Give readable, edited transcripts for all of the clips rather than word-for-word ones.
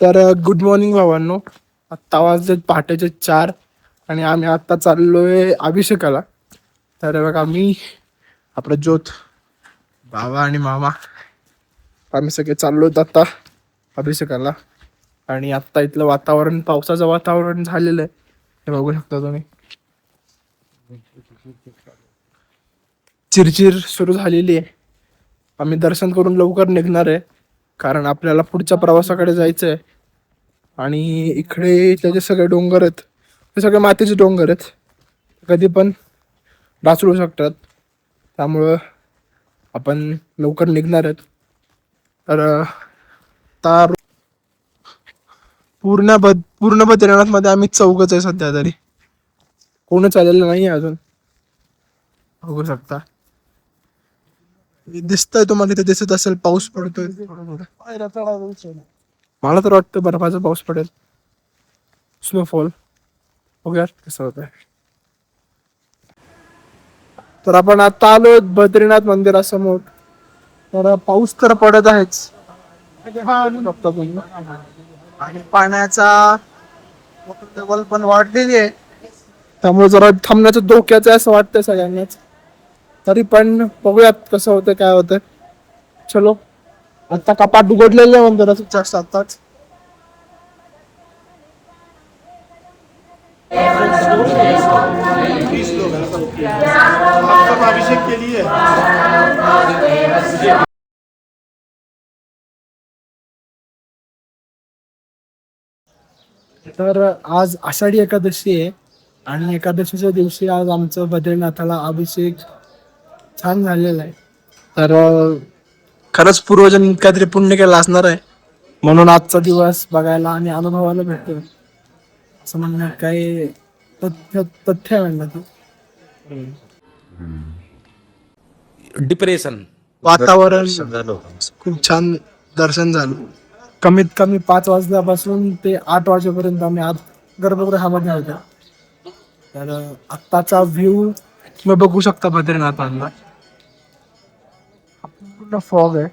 तर good morning भावांनो. आत्ता वाजलेत पहाटेचे 4 आणि आम्ही आत्ता चाललोय अभिषेकाला. तर बघा मी आपलं ज्योत बाबा आणि मामा आम्ही सगळे चाललोत आता अभिषेकाला. आणि आत्ता इथलं वातावरण पावसाचं वातावरण झालेलं आहे, हे बघू शकता तुम्ही. चिरचिर सुरू झालेली आहे. आम्ही दर्शन करून लवकर निघणार आहे, कारण आपल्याला पुढच्या प्रवासाकडे जायचं आहे. आणि इकडे त्याचे सगळे डोंगर आहेत, हे सगळे मातीचे डोंगर आहेत, कधी पण ढासळू शकतात. त्यामुळं आपण लवकर निघणार आहेत. तर आता पूर्ण बद्रीनाथमध्ये आम्ही चौघच आहे सध्या तरी, कोणच आलेलं नाही अजून. बघू शकता, दिसतंय तुम्हाला, तिथे दिसत असेल पाऊस पडतोय. मला तर वाटतं बर्फाचा पाऊस पडेल, स्नोफॉल. बघूया कसं होत आहे. तर आपण आता आलो बद्रीनाथ मंदिरासमोर. तर पाऊस तर पडत आहेच, बघता तुम्ही. आणि पाण्याचा लेवल पण वाढलेली आहे, त्यामुळे जरा थांबण्याचं धोक्याचं आहे असं वाटतंय सगळ्यांनाच. तरी पण बघूयात कसं होतं काय होतं. चलो, आता कपाट उघडलेले आहे मंदिराचं जास्त आताच. अभिषेक के लिए तर आज आषाढी एकादशी आहे आणि एकादशीच्या दिवशी आज आमचं बद्रीनाथाला अभिषेक छान झालेला आहे. तर खरंच पूर्वजांनी काहीतरी पुण्य केलं असणार आहे, म्हणून आजचा दिवस बघायला आणि अनुभवायला भेटतो असं म्हणण्यात काही तथ्य आहे म्हणलं ते. डिप्रेशन वातावरण खूप छान दर्शन झालं. कमीत कमी 5 वाजल्यापासून ते 8 वाजेपर्यंत आम्ही आत गर्भगृहामध्ये होतो. तर आत्ताचा व्ह्यू तुम्ही बघू शकता बद्रीनाथांना. पूर्ण फॉग आहे.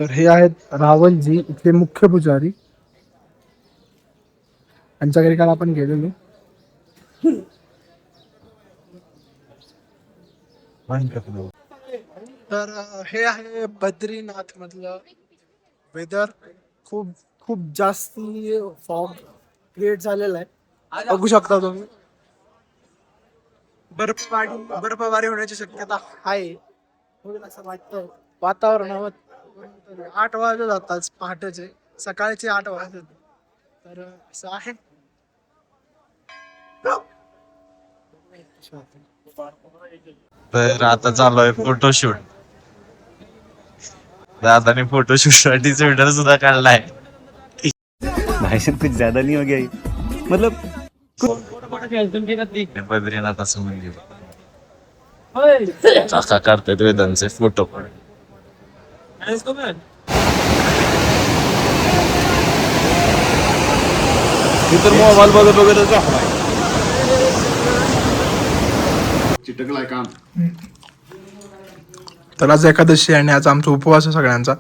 तर हे आहेत रावणजी, इथले मुख्य पुजारी. यांच्या घरी काल आपण गेलेलो. तर हे आहे बद्रीनाथ मधलं वेदर. खूप खूप जास्ती फॉग क्रिएट झालेला आहे, बघू शकता तुम्ही. बर्फबारी होण्याची शक्यता आहे, होईल असं वाटतं वातावरणावर. 8 वाजत जातात पहाटेचे, सकाळचे 8 वाजत. तर असं आहे. तर आता चालू आहे फोटोशूट. दादाने फोटोशूट साठी स्वेटर सुद्धा काढलाय. भाई साहब कुछ ज्यादा नहीं हो गया ये? मतलब बद्रीनाथाचं मंदिर काका काढतायत वेदांचे फोटो. तर मोबाईल बघत बघत झोपलाय. चिटकलाय काम. तर आज एकादशी आणि आज आमचा उपवास आहे सगळ्यांचा.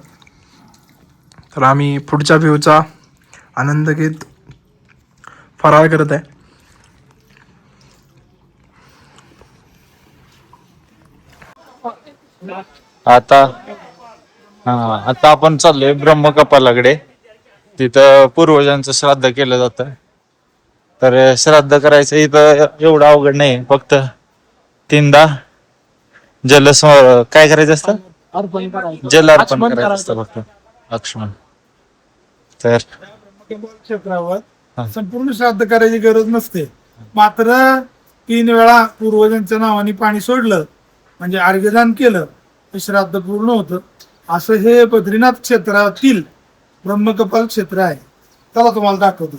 तर आम्ही पुढच्या व्ह्यूचा आनंद घेत फराळ करत आहे. आता आपण चाललोय ब्रह्मकपालाकडे. तिथं पूर्वजांचं श्राद्ध केलं जातं. तर श्राद्ध करायचं इथं एवढं अवघड नाही, फक्त 3दा काय करायचं असतं, जल अर्पण करायचं असतं फक्त लक्ष्मण. तर क्षेत्रावर संपूर्ण श्राद्ध करायची गरज नसते. मात्र 3 वेळा पूर्वजांच्या नावाने पाणी सोडलं म्हणजे अर्घ्यदान केलं हे श्राद्ध पूर्ण होतं. असं हे बद्रीनाथ क्षेत्रातील ब्रह्मकपाल क्षेत्र आहे. चला तुम्हाला दाखवतो.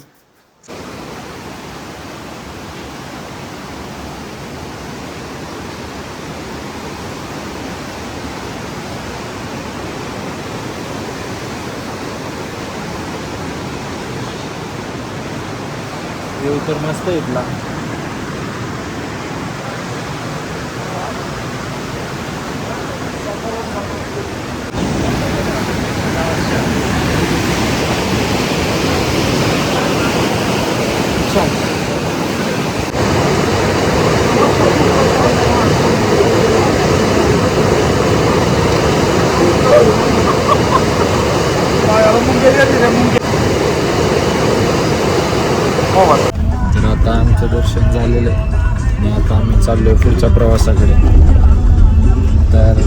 तर मस्त आहे इथला. चाललोय पुढच्या प्रवासाकडे. तर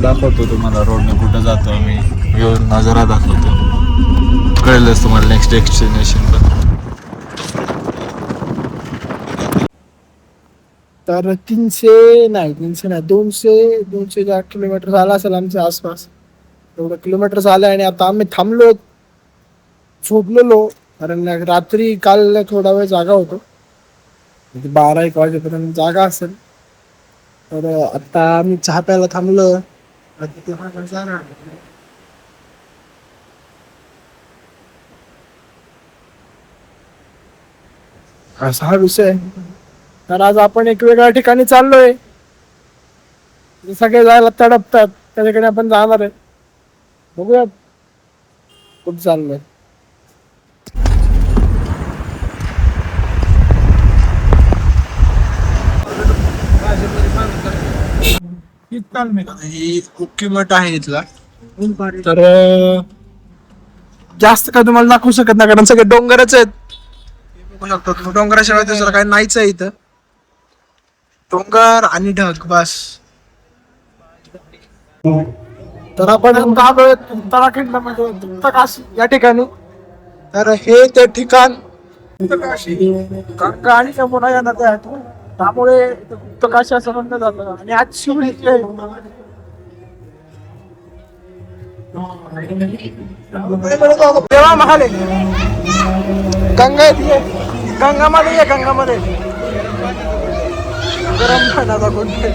दाखवतो तुम्हाला रोडने कुठं जातो आम्ही, येऊन नजारा दाखवतो. कळलंच तुम्हाला नेक्स्ट डेस्टिनेशन पण. तर 300 नाही 200 किलोमीटर झाला असेल आमच्या आसपास. एवढं किलोमीटर झालं आणि आता आम्ही थांबलो, झोपलेलो. कारण रात्री काल थोडा वेळ जागा होतो, 12-1 वाजेपर्यंत जागा असेल. तर आता आम्ही चहा प्यायला थांबलो. असा हा विषय. तर आज आपण एक वेगळ्या ठिकाणी चाललोय. सगळे जायला तडपतात, त्या ठिकाणी आपण जाणार आहे. बघूयात कुठं चाललोय. ही मुख्यमठ आहे इथला. तर जास्त काय तुम्हाला दाखवू शकत नाही, कारण सगळे डोंगरच आहेत. बघू शकतो तुम्ही, डोंगराशिवाय दुसरं काही नाहीच आहे इथं. डोंगर आणि ढग बस. तर आपण आलोय उत्तराखंड मध्ये गुप्तकाशी या ठिकाणी. तर हे ते ठिकाण गंगा आणि यमुना या नद्या आहेत, त्यामुळे गुप्तकाशी असं म्हणलं जातं. आणि आज शिवलिंग आहे. देवा महाल आहे. गंगा गंगामध्ये गंगामध्ये गरम पाण्याचा कोणते.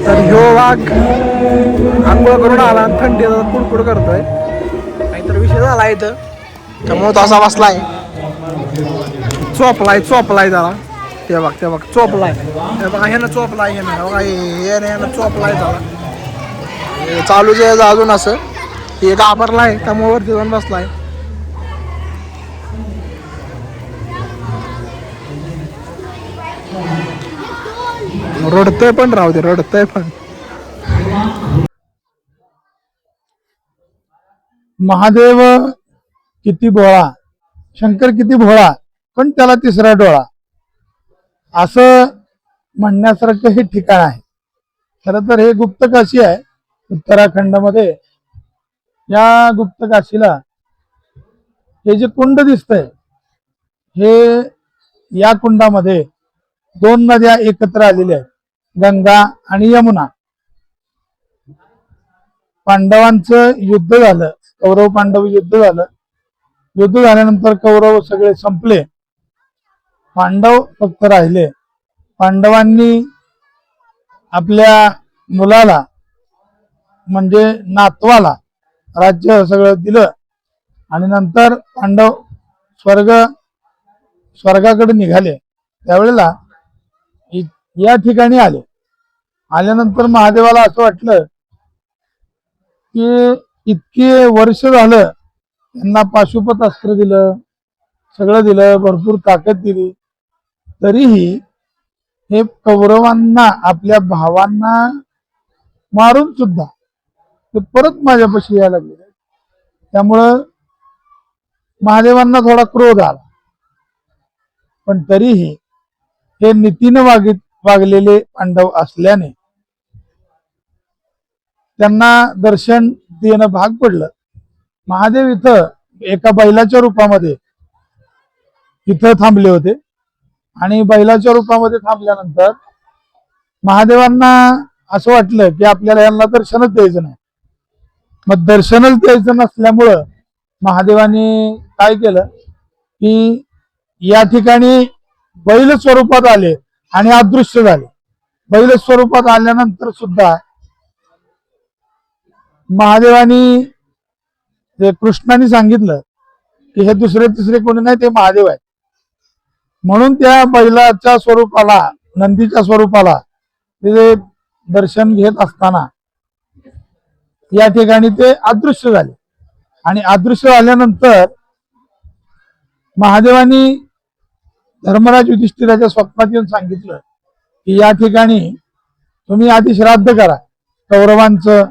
तर ह्यो वाघ आंघोळ करून आला आणि थंडी कुडकुड करतोय. काहीतरी विषय झाला इथं, त्यामुळे तो असा बसलाय. चोपलाय जरा. ते बघ चोपलाय. हे बघा ह्यानं चोपलाय, ह्यानं चोपलाय जरा. चालूच आहे अजून असं. हे घाबरलाय, त्यामुळे वरती जाऊन बसलाय. रडतोय पण, राहू दे रडतोय पण. महादेव किती भोळा, शंकर किती भोळा, पण त्याला तिसरा डोळा, असं म्हणण्यासारखं हे ठिकाण आहे. खरं तर हे गुप्तकाशी आहे उत्तराखंडमध्ये. या गुप्तकाशीला हे जे कुंड दिसतंय, हे या कुंडामध्ये 2 नद्या एकत्र आलेल्या आहेत, गंगा आणि यमुना. पांडवांचं युद्ध झालं, कौरव पांडव युद्ध झालं. युद्ध झाल्यानंतर कौरव सगळे संपले, पांडव फक्त राहिले. पांडवांनी आपल्या मुलाला म्हणजे नातवाला राज्य सगळं दिलं आणि नंतर पांडव स्वर्गाकडे निघाले. त्यावेळेला या ठिकाणी आले. आल्यानंतर महादेवाला असं वाटलं की इतके वर्ष झालं त्यांना पाशुपत अस्त्र दिलं, सगळं दिलं, भरपूर ताकद दिली, तरीही हे कौरवांना, आपल्या भावांना मारून सुद्धा ते परत माझ्यापाशी यायला लागले. त्यामुळं महादेवांना थोडा क्रोध आला. पण तरीही हे नीतीने वागलेले पांडव असल्याने त्यांना दर्शन देणं भाग पडलं. महादेव इथं एका बैलाच्या रूपामध्ये इथं थांबले होते आणि बैलाच्या रूपामध्ये थांबल्यानंतर महादेवांना असं वाटलं की आपल्याला यांना दर्शनच द्यायचं नाही. मग दर्शनच द्यायचं नसल्यामुळं महादेवांनी काय केलं की या ठिकाणी बैल स्वरूपात आले आणि अदृश्य झाले. बैल स्वरूपात आल्यानंतर सुद्धा महादेवानी, कृष्णाने सांगितलं की हे दुसरे तिसरे कोणी नाही, ते महादेव आहेत. म्हणून त्या बैलाच्या स्वरूपाला, नंदीच्या स्वरूपाला ते दर्शन घेत असताना या ठिकाणी ते अदृश्य झाले. आणि अदृश्य झाल्यानंतर महादेवानी धर्मराज युधिष्ठिराच्या स्वप्नात येऊन सांगितलं की या ठिकाणी तुम्ही आधी श्राद्ध करा, कौरवांचं,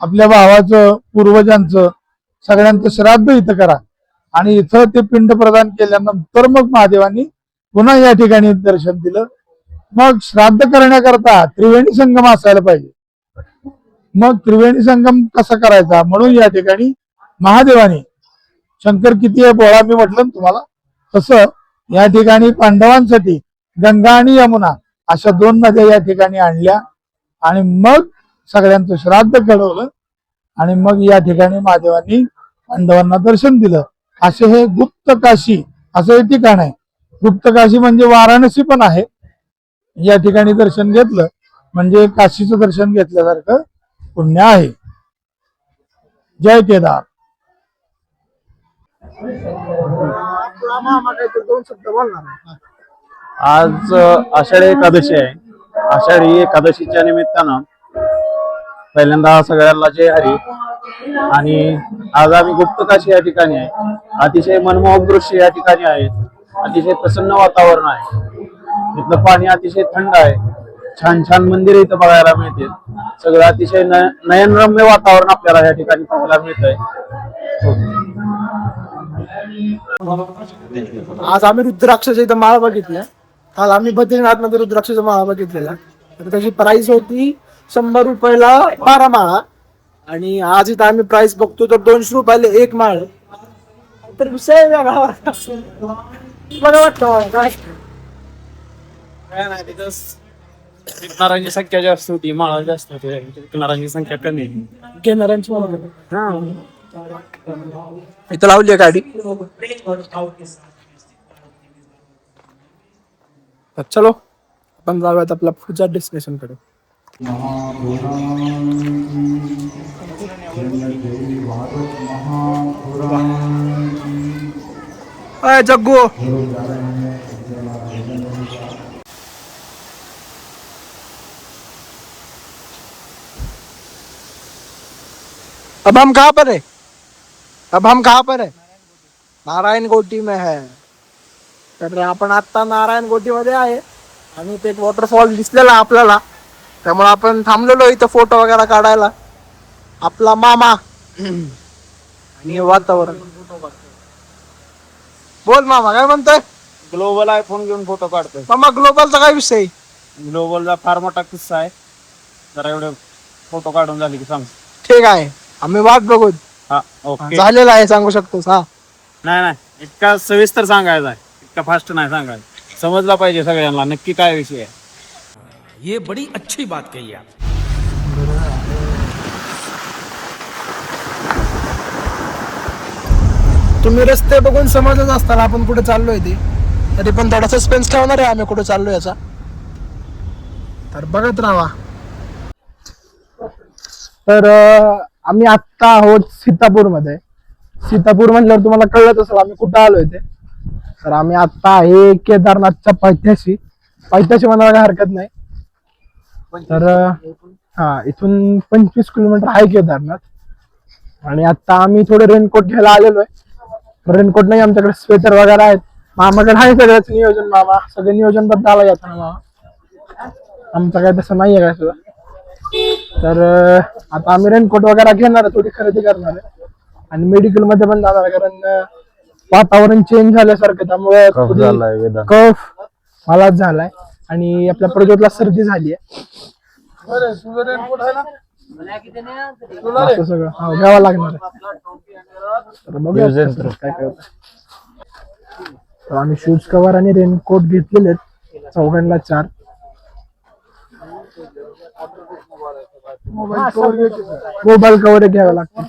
आपल्या भावाचं, पूर्वजांचं सगळ्यांचं श्राद्ध इथं करा. आणि इथं ते पिंड प्रदान केल्यानंतर मग महादेवांनी पुन्हा या ठिकाणी दर्शन दिलं. मग श्राद्ध करण्याकरता त्रिवेणी संगम असायला पाहिजे. मग त्रिवेणी संगम कसा करायचा, म्हणून या ठिकाणी महादेवाने, शंकर किती आहे बोळा मी म्हटलं ना तुम्हाला, तसं या ठिकाणी पांडवांसाठी गंगा आणि यमुना अशा 2 नद्या या ठिकाणी आणल्या आणि मग सगळ्यांचं श्राद्ध घडवलं आणि मग या ठिकाणी महादेवांनी पांडवांना दर्शन दिलं. असे हे गुप्त काशी असं हे ठिकाण आहे. गुप्त काशी म्हणजे वाराणसी पण आहे. या ठिकाणी दर्शन घेतलं म्हणजे काशीचं दर्शन घेतल्यासारखं पुण्य आहे. जय केदार. आपला मामा काहीतरी 2 शब्द बोलणार आहे. आज आषाढी एकादशी आहे. आषाढी एकादशीच्या निमित्तानं पहिल्यांदा सगळ्यांना जय हरी. आणि आज आम्ही गुप्तकाशी या ठिकाणी आहे. अतिशय मनमोहक दृश्य या ठिकाणी आहे. अतिशय प्रसन्न वातावरण आहे. इथलं पाणी अतिशय थंड आहे. छान छान मंदिर इथं बघायला मिळते. सगळं अतिशय नयनरम्य वातावरण आपल्याला या ठिकाणी पाहायला मिळतंय. आज आम्ही रुद्राक्षाच्या इथं माळा बघितल्या. काल आम्ही बद्रीनाथ मध्ये रुद्राक्षाच्या माळा बघितलेल्या. तर त्याची प्राइस होती 100 रुपयाला 12 माळा आणि आज इथं आम्ही प्राइस बघतो तर 200 रुपयाला 1 माळ. तर विषय वेगळा वाटतो. बरं वाटतं मला काय. विकणाऱ्यांची संख्या जास्त होती, माळा जास्त होती, विकणाऱ्यांची संख्या कमी. घेणाऱ्यांची मला इथं लावली आहे गाडी. तर चलो आपण जाऊयात आपल्या पुढच्या डेस्टिनेशन कडे. अय जग्गू, अब हम कहाँ पर है? अब हम कहाँ पर है? नारायण गोटी में है. तर आपण आता नारायण गोटी मध्ये आहे आणि ते एक वॉटरफॉल दिसलेला आपल्याला, त्यामुळे आपण थांबलेलो इथं फोटो वगैरे काढायला. आपला मामा आणि हे वातावरण. बोल मामा काय म्हणतोय. ग्लोबल आयफोन घेऊन फोटो काढतोय. मामा ग्लोबलचा काय विषय. ग्लोबलचा फार मोठा किस्सा आहे. जरा एवढे फोटो काढून झाले की सांग. ठीक आहे, आम्ही वाट बघू. हा ओके. झालेला आहे सांगू शकतोस. हा नाही इतका सविस्तर सांगायचा आहे, इतका फास्ट नाही सांगायचं. समजला पाहिजे सगळ्यांना नक्की काय विषय आहे. ये बड़ी अच्छी बात कही आप. तुम्ही रस्ते बघून समजत असताना आपण कुठे चाललोय ते, तरी पण थोडा सस्पेन्स ठेवणार आहे आम्ही कुठे चाललोय याचा. तर बघत राहा. तर आम्ही आत्ता आहोत सीतापूर मध्ये. सीतापूर म्हटल्यावर तुम्हाला कळलंच असेल आम्ही कुठं आलोय ते. तर आम्ही आत्ता आहे केदारनाथच्या पायथ्याशी. पायथ्याशी म्हणायला काही हरकत नाही. तर हा इथून 25 किलोमीटर आहे केदारनाथ. आणि आता आम्ही थोडे रेनकोट घ्यायला आलेलो आहे. रेनकोट नाही आमच्याकडे, स्वेटर वगैरे आहेत. मामाकडे आहे सगळ्याच नियोजन. मामा सगळे नियोजनबद्ध आला जाताना मामा. आमचं काय तसं नाहीये काय सुद्धा. तर आता आम्ही रेनकोट वगैरे घेणार आहे, थोडी खरेदी करणार आहे आणि मेडिकल मध्ये पण जाणार आहे. कारण वातावरण चेंज झाल्यासारखं, त्यामुळे कफ मला झालाय आणि आपल्या प्रज्योतला सर्दी झाली आहे. असं सगळं घ्यावं लागणार आहे. तर बघूया काय काय होतं. तर आम्ही शूज कव्हर आणि रेनकोट घेतलेले आहेत चौघांना 4. मोबाईल कव्हर घ्यावं लागतं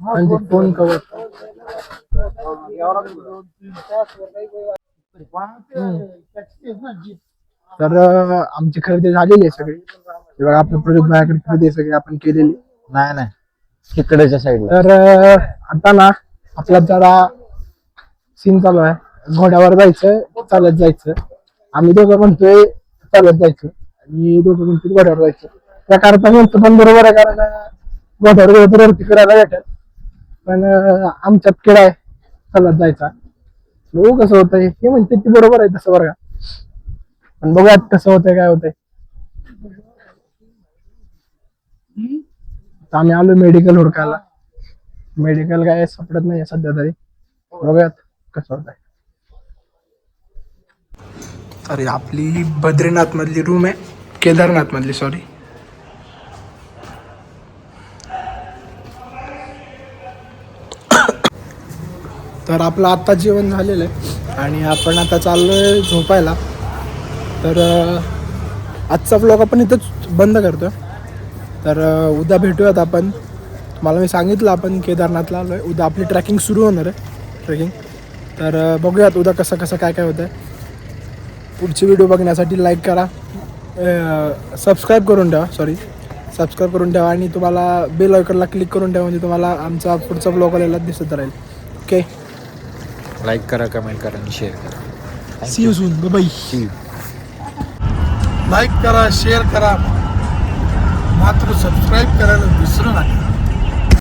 म्हणजे फोन कव्हर. तर आमची खरेदी झालेली आहे सगळी. बघा आपल्या प्रोजेक्ट माझ्याकडे खरेदी सगळी आपण केलेली. नाही तिकडेच्या साईडला. तर आता ना आपला जरा सीन चालू आहे. घोड्यावर जायचं चालत जायचं. आम्ही दोघं म्हणतोय चालत जायचं आणि दोघं म्हणतो घोड्यावर जायचं. त्या करता म्हणतो पण बरोबर आहे, कारण घोड्यावर गेलं तर वरती फिरायला भेटत. पण आमच्यात किडा आहे चालत जायचा. बघू कसं होतंय. हे म्हणते ती बरोबर आहे तसं बरं का. पण बघूयात कसं होतंय काय होतंय. आता आम्ही आलो मेडिकल हुडकायला. मेडिकल काय सापडत नाही सध्या तरी, बघूयात कसं होत आहे. अरे आपली बद्रीनाथ मधली रूम आहे, केदारनाथ मधली सॉरी. तर आपलं आता जेवण झालेलं आहे आणि आपण आता चाललोय झोपायला. तर आजचा व्लॉग आपण इथंच बंद करतो. तर उद्या भेटूयात आपण. मला मी सांगितलं आपण केदारनाथला आलो आहे. उद्या आपली ट्रॅकिंग सुरू होणार आहे, ट्रेकिंग. तर बघूयात उद्या कसं कसं काय काय होतं आहे. पुढची व्हिडिओ बघण्यासाठी लाईक करा, सबस्क्राईब करून ठेवा आणि तुम्हाला बेल आयकॉनला क्लिक करून ठेवा, म्हणजे तुम्हाला आमचा पुढचा व्लॉग आलेला दिसत राहील. ओके, लाईक करा, कमेंट करा आणि शेअर करा. See you soon, bye. Like करा, शेअर करा, मात्र सबस्क्राईब करायला विसरू नका.